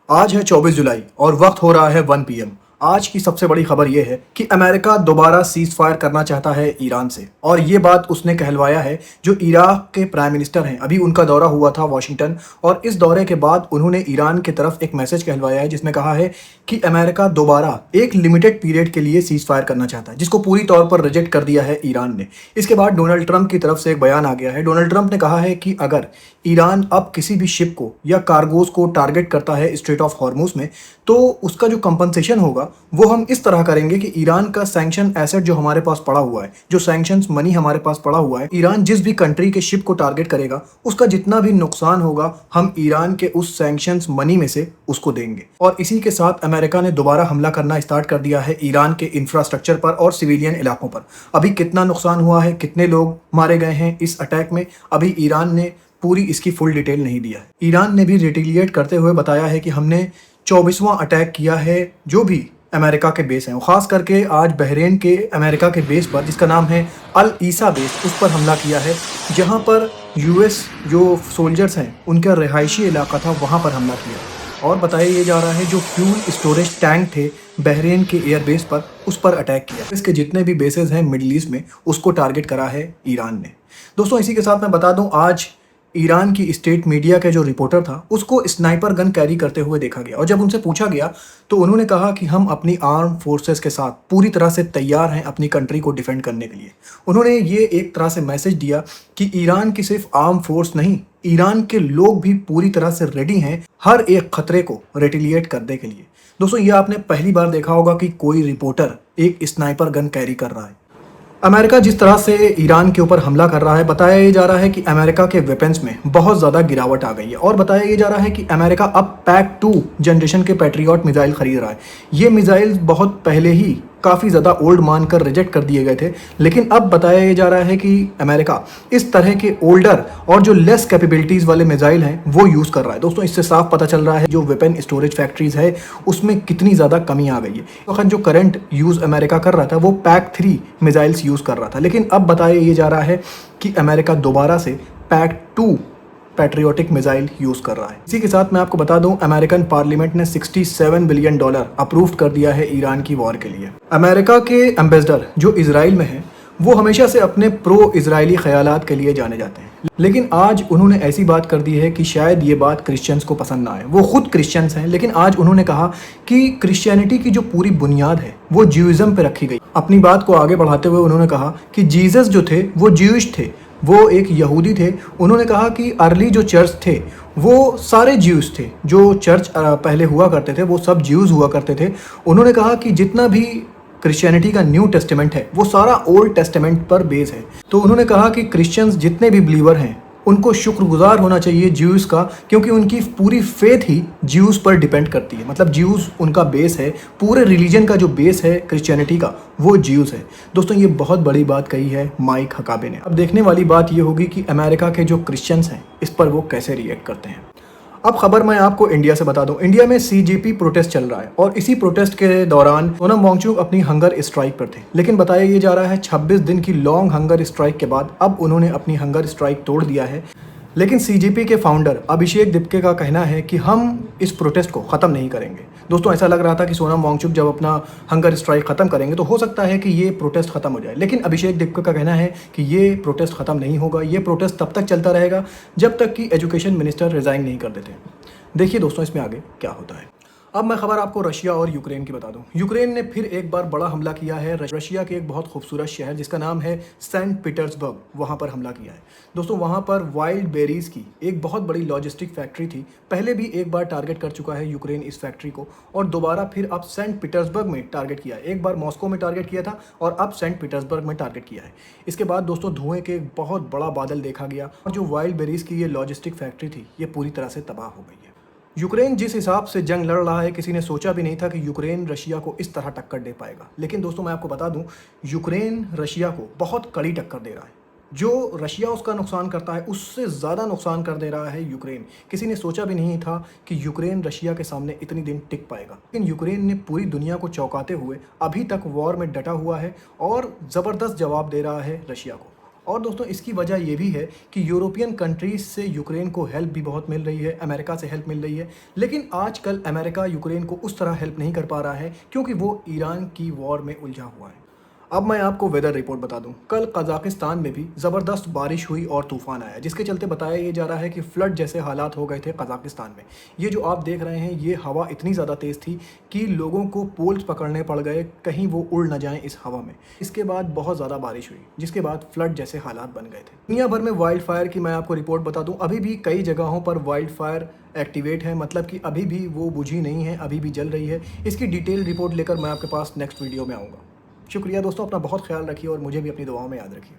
आज है 24 जुलाई और वक्त हो रहा है 1 पीएम। आज की सबसे बड़ी खबर यह है कि अमेरिका दोबारा सीज फायर करना चाहता है ईरान से, और ये बात उसने कहलवाया है जो इराक के प्राइम मिनिस्टर हैं। अभी उनका दौरा हुआ था वॉशिंगटन, और इस दौरे के बाद उन्होंने ईरान की तरफ एक मैसेज कहलवाया है जिसमें कहा है कि अमेरिका दोबारा एक लिमिटेड पीरियड के लिए सीज फायर करना चाहता है, जिसको पूरी तौर पर रिजेक्ट कर दिया है ईरान ने। इसके बाद डोनाल्ड ट्रंप की तरफ से एक बयान आ गया है। डोनाल्ड ट्रंप ने कहा है कि अगर ईरान अब किसी भी शिप को या कार्गोज को टारगेट करता है स्ट्रेट ऑफ हॉर्मुज में, तो उसका जो कंपनसेशन होगा वो हम इस तरह करेंगे कि ईरान का सैंक्शन एसेट जो हमारे पास पड़ा हुआ है, जो सैंक्शंस मनी हमारे पास पड़ा हुआ है, ईरान जिस भी कंट्री के शिप को टारगेट करेगा उसका जितना भी नुकसान होगा हम ईरान के उस सैंक्शंस मनी में से उसको देंगे। और इसी के साथ अमेरिका ने दोबारा हमला करना स्टार्ट कर दिया है ईरान के इंफ्रास्ट्रक्चर पर और सिविलियन इलाकों पर। अभी कितना नुकसान हुआ है, कितने लोग मारे गए हैं इस अटैक में, अभी ईरान ने पूरी इसकी फुल डिटेल नहीं दिया है। ईरान ने भी रिटेलिएट करते हुए बताया है कि हमने 24वां अटैक किया है जो भी अमेरिका के बेस हैं, खास करके आज बहरीन के अमेरिका के बेस पर जिसका नाम है अल ईसा बेस, उस पर हमला किया है, जहां पर यूएस जो सोल्जर्स हैं उनका रिहायशी इलाका था, वहां पर हमला किया। और बताया ये जा रहा है जो फ्यूल स्टोरेज टैंक थे बहरीन के एयरबेस पर, उस पर अटैक किया। इसके जितने भी बेसेस हैं मिडिल ईस्ट में उसको टारगेट करा है ईरान ने। दोस्तों इसी के साथ मैं बता दूं, आज ईरान की स्टेट मीडिया का जो रिपोर्टर था उसको स्नाइपर गन कैरी करते हुए देखा गया, और जब उनसे पूछा गया तो उन्होंने कहा कि हम अपनी आर्म फोर्सेस के साथ पूरी तरह से तैयार हैं अपनी कंट्री को डिफेंड करने के लिए। उन्होंने ये एक तरह से मैसेज दिया कि ईरान की सिर्फ आर्म फोर्स नहीं, ईरान के लोग भी पूरी तरह से रेडी हैं हर एक खतरे को रिटेलिएट करने के लिए। दोस्तों ये आपने पहली बार देखा होगा कि कोई रिपोर्टर एक स्नाइपर गन कैरी कर रहा है। अमेरिका जिस तरह से ईरान के ऊपर हमला कर रहा है, बताया ये जा रहा है कि अमेरिका के वेपन्स में बहुत ज़्यादा गिरावट आ गई है, और बताया ये जा रहा है कि अमेरिका अब पैक 2 जनरेशन के पैट्रियट मिसाइल खरीद रहा है। ये मिसाइल बहुत पहले ही काफ़ी ज़्यादा ओल्ड मानकर रिजेक्ट कर दिए गए थे, लेकिन अब बताया ये जा रहा है कि अमेरिका इस तरह के ओल्डर और जो लेस कैपेबिलिटीज़ वाले मिसाइल हैं वो यूज़ कर रहा है। दोस्तों इससे साफ पता चल रहा है जो वेपन स्टोरेज फैक्ट्रीज है उसमें कितनी ज़्यादा कमी आ गई है। वक्त जो करंट यूज़ अमेरिका कर रहा था वो पैक 3 मिसाइल्स यूज़ कर रहा था, लेकिन अब बताया ये जा रहा है कि अमेरिका दोबारा से पैक 2 पैट्रियोटिक मिसाइल यूज़ कर रहा है। इसी के साथ मैं आपको बता दूं, अमेरिकन पार्लियामेंट ने $67 बिलियन अप्रूव कर दिया है ईरान की वॉर के लिए। अमेरिका के एम्बेसडर जो इजराइल में हैं वो हमेशा से अपने प्रो इजरायली ख्यालात के लिए जाने जाते हैं, लेकिन आज उन्होंने ऐसी बात कर दी है कि शायद ये बात क्रिश्चियंस को पसंद ना आए। वो खुद क्रिश्चियंस हैं, लेकिन आज उन्होंने कहा कि क्रिश्चियनिटी की जो पूरी बुनियाद है वो ज्यूइज्म पे रखी गई। अपनी बात को आगे बढ़ाते हुए उन्होंने कहा कि जीसस जो थे वो ज्यूइश थे, वो एक यहूदी थे। उन्होंने कहा कि अर्ली जो चर्च थे वो सारे ज्यूज थे, जो चर्च पहले हुआ करते थे वो सब ज्यूज हुआ करते थे। उन्होंने कहा कि जितना भी क्रिश्चियनिटी का न्यू टेस्टामेंट है वो सारा ओल्ड टेस्टामेंट पर बेस है। तो उन्होंने कहा कि क्रिश्चियंस जितने भी बिलीवर हैं उनको शुक्रगुजार होना चाहिए ज्यूज़ का, क्योंकि उनकी पूरी फेथ ही ज्यूज़ पर डिपेंड करती है। मतलब ज्यूज़ उनका बेस है, पूरे रिलीजन का जो बेस है क्रिश्चियनिटी का वो ज्यूज़ है। दोस्तों ये बहुत बड़ी बात कही है माइक हकाबे ने। अब देखने वाली बात ये होगी कि अमेरिका के जो क्रिश्चियंस हैं इस पर वो कैसे रिएक्ट करते हैं। अब खबर मैं आपको इंडिया से बता दूं, इंडिया में सीजेपी प्रोटेस्ट चल रहा है, और इसी प्रोटेस्ट के दौरान सोनम वांगचुक अपनी हंगर स्ट्राइक पर थे। लेकिन बताया ये जा रहा है 26 दिन की लॉन्ग हंगर स्ट्राइक के बाद अब उन्होंने अपनी हंगर स्ट्राइक तोड़ दिया है। लेकिन सीजेपी के फाउंडर अभिषेक दिप्के का कहना है कि हम इस प्रोटेस्ट को ख़त्म नहीं करेंगे। दोस्तों ऐसा लग रहा था कि सोनम वांगचुक जब अपना हंगर स्ट्राइक ख़त्म करेंगे तो हो सकता है कि ये प्रोटेस्ट ख़त्म हो जाए, लेकिन अभिषेक दिप्के का कहना है कि ये प्रोटेस्ट ख़त्म नहीं होगा। ये प्रोटेस्ट तब तक चलता रहेगा जब तक कि एजुकेशन मिनिस्टर रिज़ाइन नहीं कर देते। देखिए दोस्तों इसमें आगे क्या होता है। अब मैं खबर आपको रशिया और यूक्रेन की बता दूं। यूक्रेन ने फिर एक बार बड़ा हमला किया है रशिया के एक बहुत खूबसूरत शहर जिसका नाम है सेंट पीटर्सबर्ग, वहां पर हमला किया है। दोस्तों वहां पर वाइल्ड बेरीज की एक बहुत बड़ी लॉजिस्टिक फैक्ट्री थी। पहले भी एक बार टारगेट कर चुका है यूक्रेन इस फैक्ट्री को, और दोबारा फिर अब सेंट पीटर्सबर्ग में टारगेट किया है। एक बार मॉस्को में टारगेट किया था और अब सेंट पीटर्सबर्ग में टारगेट किया है। इसके बाद दोस्तों धुएं के एक बहुत बड़ा बादल देखा गया, और जो वाइल्ड बेरीज की ये लॉजिस्टिक फैक्ट्री थी ये पूरी तरह से तबाह हो गई है। यूक्रेन जिस हिसाब से जंग लड़ रहा है, किसी ने सोचा भी नहीं था कि यूक्रेन रशिया को इस तरह टक्कर दे पाएगा। लेकिन दोस्तों मैं आपको बता दूं, यूक्रेन रशिया को बहुत कड़ी टक्कर दे रहा है। जो रशिया उसका नुकसान करता है उससे ज़्यादा नुकसान कर दे रहा है यूक्रेन। किसी ने सोचा भी नहीं था कि यूक्रेन रशिया के सामने इतनी दिन टिक पाएगा, लेकिन यूक्रेन ने पूरी दुनिया को चौंकाते हुए अभी तक वॉर में डटा हुआ है और ज़बरदस्त जवाब दे रहा है रशिया को। और दोस्तों इसकी वजह ये भी है कि यूरोपियन कंट्रीज से यूक्रेन को हेल्प भी बहुत मिल रही है, अमेरिका से हेल्प मिल रही है, लेकिन आजकल अमेरिका यूक्रेन को उस तरह हेल्प नहीं कर पा रहा है क्योंकि वो ईरान की वॉर में उलझा हुआ है। अब मैं आपको वेदर रिपोर्ट बता दूं, कल कजाकिस्तान में भी ज़बरदस्त बारिश हुई और तूफान आया, जिसके चलते बताया ये जा रहा है कि फ्लड जैसे हालात हो गए थे कजाकिस्तान में। ये जो आप देख रहे हैं, ये हवा इतनी ज़्यादा तेज़ थी कि लोगों को पोल्स पकड़ने पड़ गए, कहीं वो उड़ न जाएं इस हवा में। इसके बाद बहुत ज़्यादा बारिश हुई, जिसके बाद फ्लड जैसे हालात बन गए थे। दुनिया भर में वाइल्ड फायर की मैं आपको रिपोर्ट बता दूँ, अभी भी कई जगहों पर वाइल्ड फायर एक्टिवेट है, मतलब कि अभी भी वो बुझी नहीं है, अभी भी जल रही है। इसकी डिटेल रिपोर्ट लेकर मैं आपके पास नेक्स्ट वीडियो में आऊँगा। शुक्रिया दोस्तों, अपना बहुत ख्याल रखिए और मुझे भी अपनी दुआओं में याद रखिए।